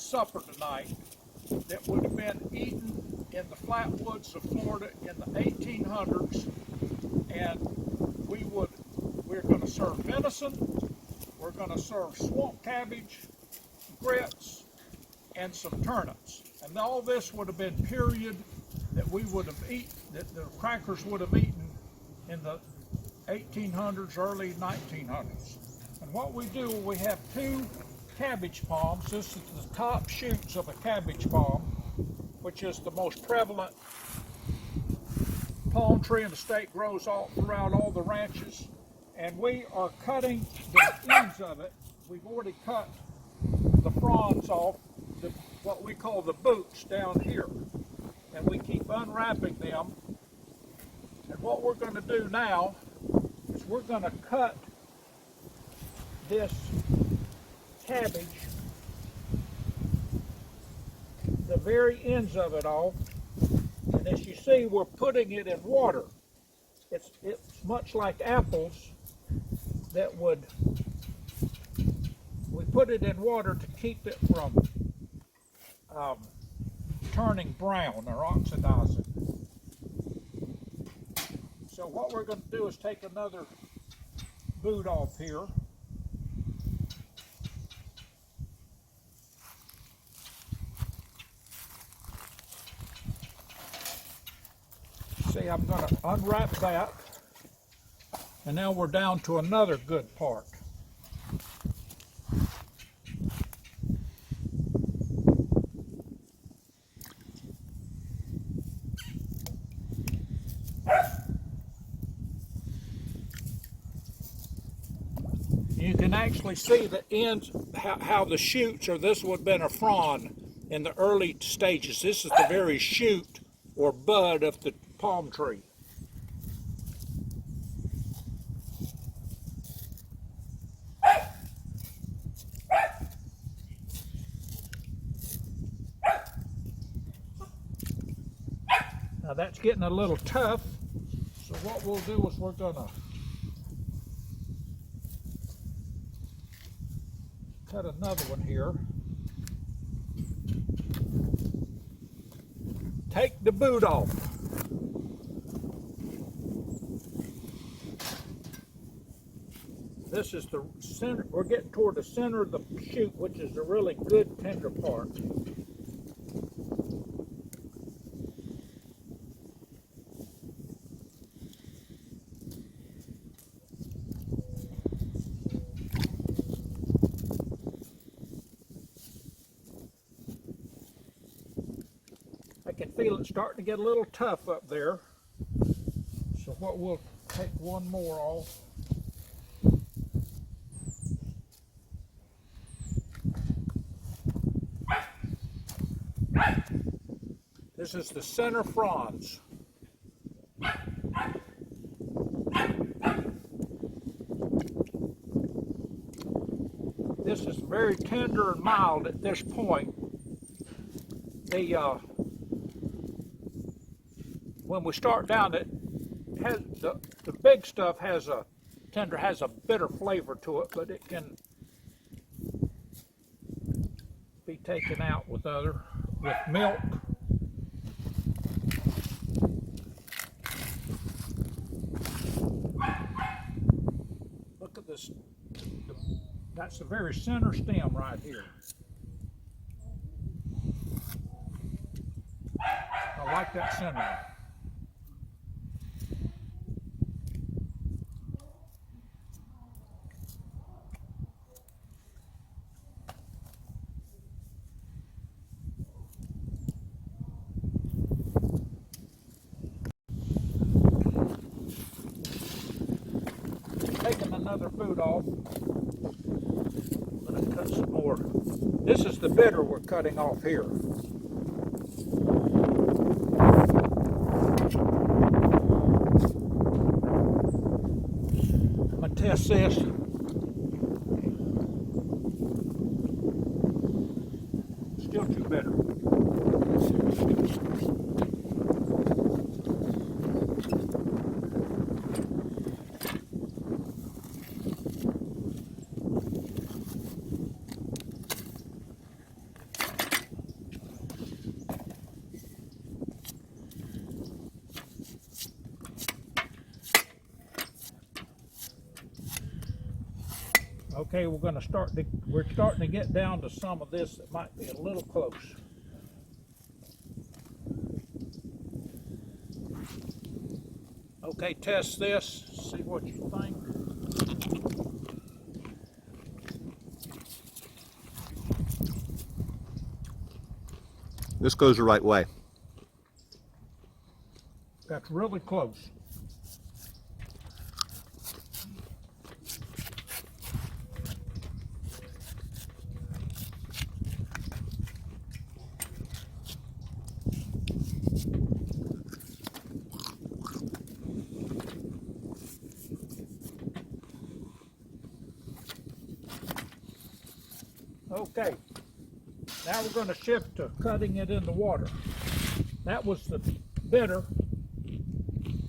supper tonight that would have been eaten in the flat woods of Florida in the 1800s, and we're going to serve venison, we're going to serve swamp cabbage, grits, and some turnips. And all this would have been period that we would have eaten, that the crackers would have eaten in the 1800s, early 1900s. And what we do, we have two cabbage palms. This is the top shoots of a cabbage palm, which is the most prevalent palm tree in the state, grows all throughout all the ranches. And we are cutting the ends of it. We've already cut the fronds off, what we call the boots down here. And we keep unwrapping them. And what we're going to do now is we're going to cut this cabbage, the very ends of it off. And as you see, we're putting it in water. It's much like apples that we put it in water to keep it from turning brown or oxidizing. So what we're going to do is take another boot off here. See, I'm going to unwrap that, and now we're down to another good part. You can actually see the ends, how the shoots, or this would have been a frond in the early stages. This is the very shoot or bud of the palm tree. Now that's getting a little tough, so what we'll do is we're going to cut another one here. Take the boot off. This is the center. We're getting toward the center of the shoot, which is a really good tender part. I can feel it starting to get a little tough up there. So what we'll take one more off. This is the center fronds. This is very tender and mild at this point. When we start down, it has the big stuff has a bitter flavor to it, but it can be taken out with milk. Look at this. That's the very center stem right here. I like that center. Taking another boot off. I'm going to cut some more. This is the bitter we're cutting off here. I'm going to test this. Still too bitter. Okay, we're starting to get down to some of this that might be a little close. Okay, test this, see what you think. This goes the right way. That's really close. Okay, now we're going to shift to cutting it in the water. That was the bitter.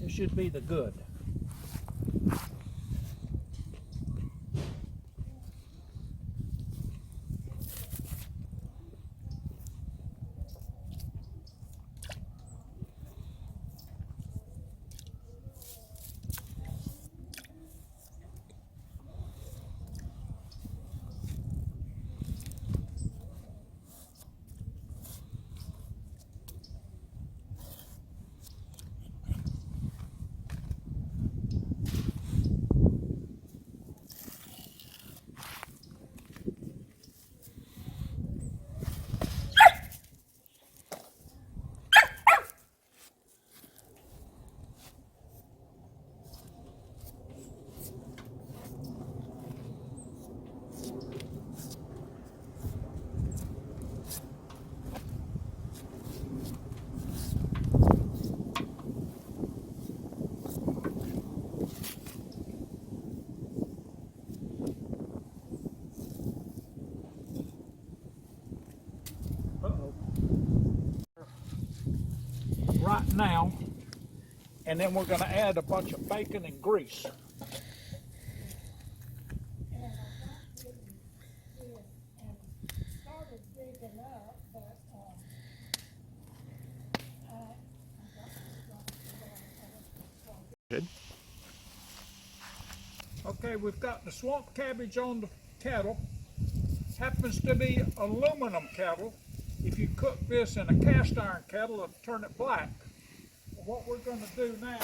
This should be the good. Right now, and then we're going to add a bunch of bacon and grease. Good. Okay, we've got the swamp cabbage on the kettle. Happens to be aluminum kettle. If you cook this in a cast iron kettle, it'll turn it black. What we're going to do now,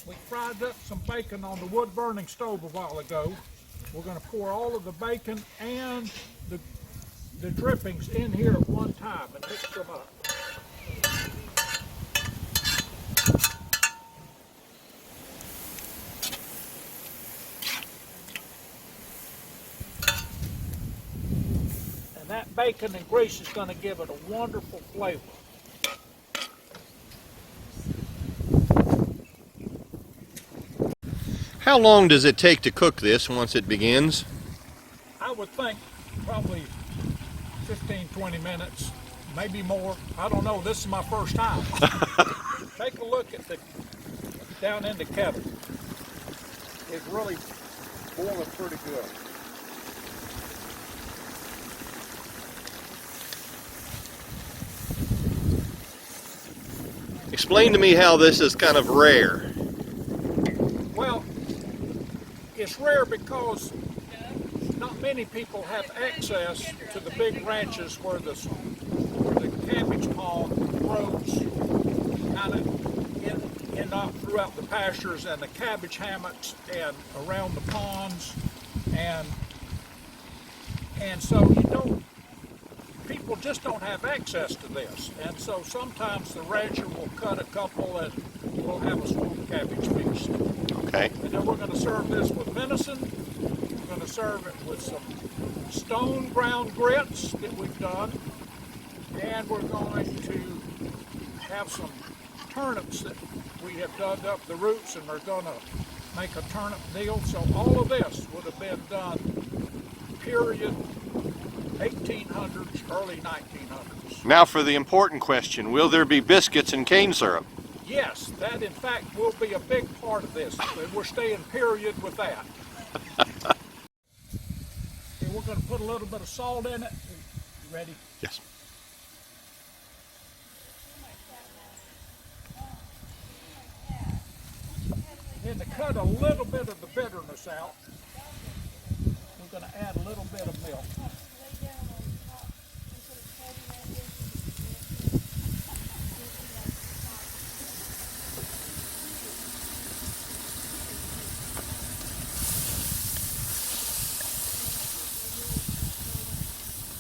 we fried up some bacon on the wood burning stove a while ago. We're going to pour all of the bacon and the drippings in here at one time and mix them up. And that bacon and grease is going to give it a wonderful flavor. How long does it take to cook this once it begins? I would think probably 15, 20 minutes, maybe more. I don't know, this is my first time. Take a look at the down in the kettle. It's really boiling pretty good. Explain to me how this is kind of rare. Well, it's rare because not many people have access to the big ranches where the cabbage palm grows kind of in up throughout the pastures, and the cabbage hammocks and around the ponds, and so people just don't have access to this, and so sometimes the rancher will cut a couple and we'll have a swamp cabbage feast. Okay. And then we're going to serve this with venison. We're going to serve it with some stone ground grits that we've done, and we're going to have some turnips that we have dug up the roots, and we're going to make a turnip meal. So all of this would have been done period 1800s, early 1900s. Now for the important question, will there be biscuits and cane syrup? Yes, that in fact will be a big part of this. We're staying period with that. Okay, we're going to put a little bit of salt in it. You ready? Yes. And to cut a little bit of the bitterness out, gonna add a little bit of milk.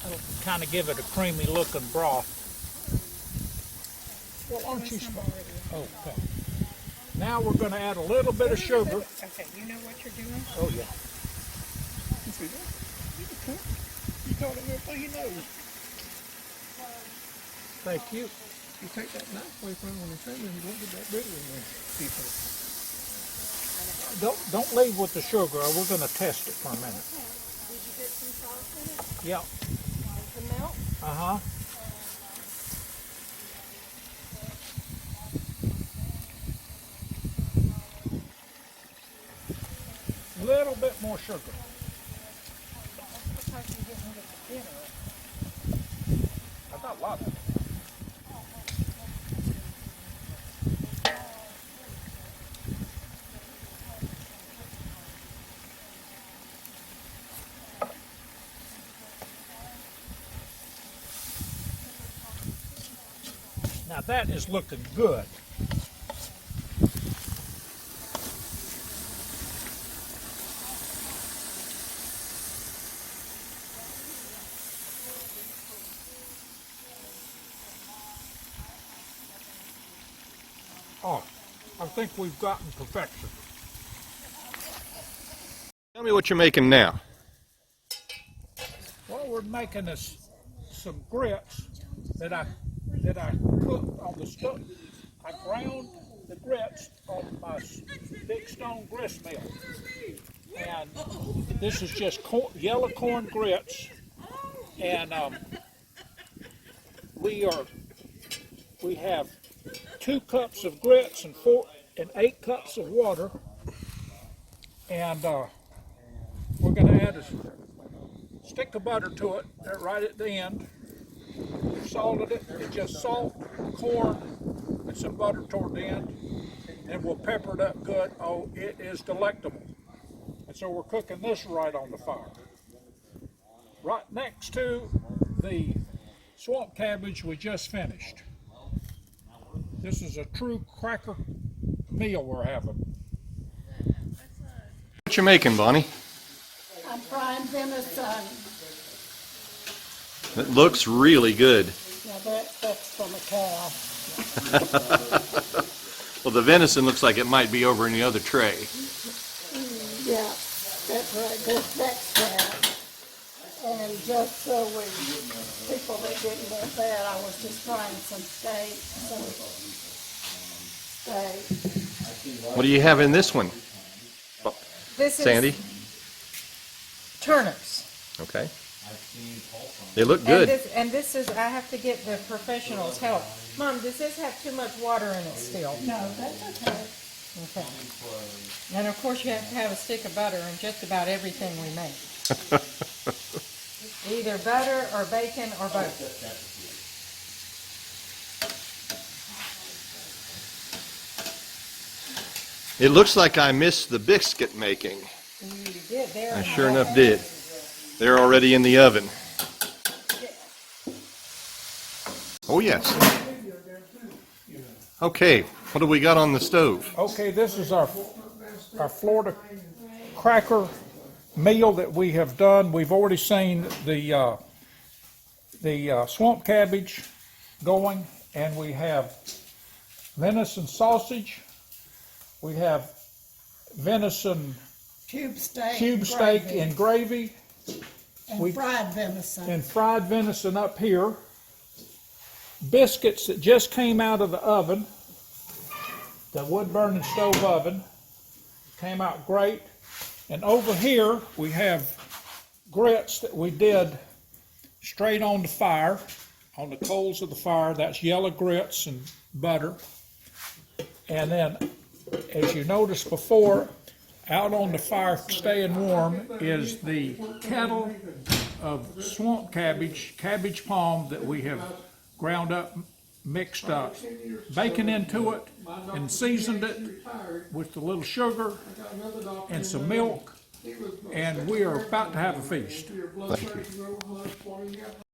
That'll kind of give it a creamy looking broth. Well, aren't you supposed? Okay. Now we're going to add a little bit of sugar. Okay, you know what you're doing? Oh yeah. You see that? You taught him everything he knows. Thank you. You take that knife away from him when he's filming, he won't get that bitter in there. Don't leave with the sugar, or we're going to test it for a minute. Did you get some sauce in it? Yeah. Some milk? Uh-huh. A little bit more sugar. Because you didn't get the bitter. I got a lot of it. Now that is looking good. Oh, I think we've gotten perfection. Tell me what you're making now. Well, we're making us some grits that I cooked on the stove. I ground the grits on my big stone grist mill, and this is just yellow corn grits. And we have 2 cups of grits and 8 cups of water, and we're going to add a stick of butter to it right at the end. Salted it. It's just salt, corn, and some butter toward the end, and we'll pepper it up good. Oh, it is delectable. And so we're cooking this right on the fire, right next to the swamp cabbage we just finished. This is a true cracker meal we're having. What you making, Bonnie? I'm frying venison. It looks really good. Now that's from a cow. Well, the venison looks like it might be over in the other tray. Yeah, that's right. That's that. And just so people that didn't know that, I was just frying some steak. What do you have in this one, This Sandy? is turnips. Okay. They look good. And this is, I have to get the professionals' help. Mom, does this have too much water in it still? No, that's okay. Okay. And of course you have to have a stick of butter in just about everything we make. Either butter or bacon or both. It looks like I missed the biscuit making. You did. I sure enough did. They're already in the oven. Oh yes. Okay, what do we got on the stove? Okay, this is our Florida cracker meal that we have done. We've already seen the swamp cabbage going, and we have venison sausage. We have venison Cube steak, and gravy, and fried venison. and fried venison up here. Biscuits that just came out of the oven, the wood burning stove oven, came out great. And over here we have grits that we did straight on the fire, on the coals of the fire. That's yellow grits and butter. And then, as you noticed before, out on the fire staying warm is the kettle of swamp cabbage palm that we have ground up, mixed bacon into it, and seasoned it with a little sugar and some milk and we are about to have a feast. Thank you.